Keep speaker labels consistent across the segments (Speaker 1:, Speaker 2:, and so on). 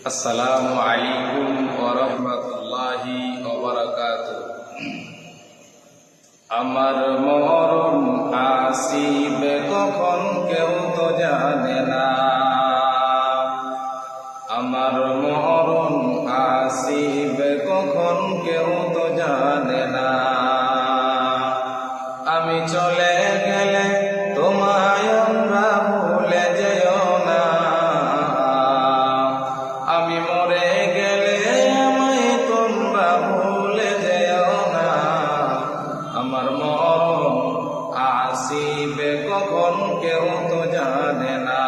Speaker 1: আসসালামু আলাইকুম ওয়া রাহমাতুল্লাহি ওয়া বারাকাতুহু। আমার মরণ আসিবে কখন কেউ তো জানে না। আমার মরণ আসিবে কখন কেউ তো জানে না। আমি চলে গেলে তোমায় আমরা ভুলে যেও না। আমি মরে গেলে আমায় তোমরা ভুলে যেও না। আমার মরণ আসিবে কখন কেউ তো জানে না।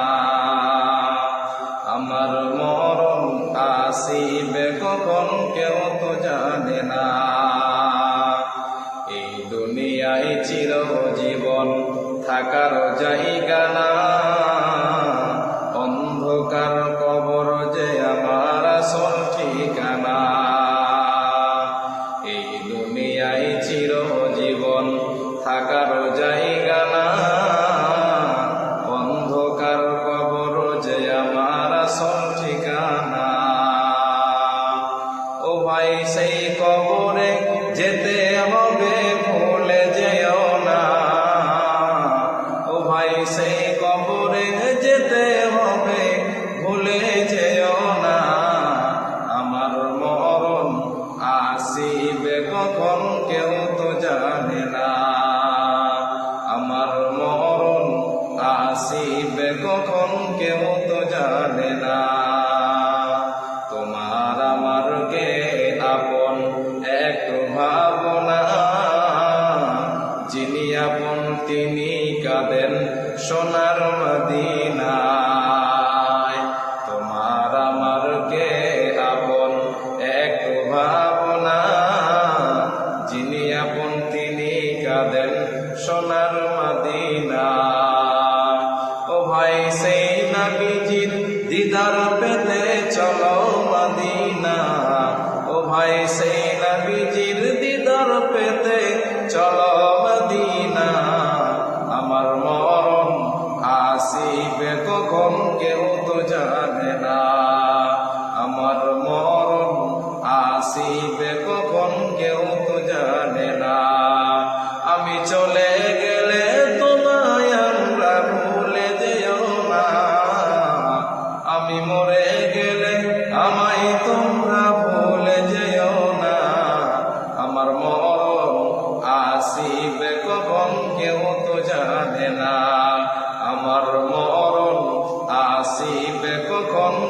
Speaker 1: আমার মরণ আসিবে কখন কেউ তো জানে না। এই দুনিয়ায় চিরজীবন থাকার জায়গা না। অন্ধকার কবর যে আমার আসল ঠিকানা। এই দুনিয়ায় চিরজীবন থাকার জায়গা না। অন্ধকার কবর যে আমার আসল ঠিকানা। ও ভাই সেই কবরে যেতে হবে ভুলে যেও না। ও ভাই সেই কবরে যেতে হবে ভুলে যেও না। আমার মরণ আসিবে কখন কেউ তো জানে না। আমার মরণ আসিবে কখন কেউ তো জানে না। তোমার আমার কে আপন একটু ভাবনা। যিনি আপন তিনি কাঁদেন সোনার মদিনায়। তোমার আমার কে আপন একটু ভাবনা। যিনি আপন তিনি কাঁদেন সোনার মদিনায়। ও ভাই সেই নবীজির দিদার পেতে চলো মদিনা। ও ভাই সেই নবীজির দিদার পেতে চলো মদিনা। আমার মরণ আসিবে কখন কেউ তো জানে না। আমার মরণ আসিবে কখন কেউ তো জানে না। আমি চলে গেলে তোমায় আমরা ভুলে যেও না। আমি মরে গেলে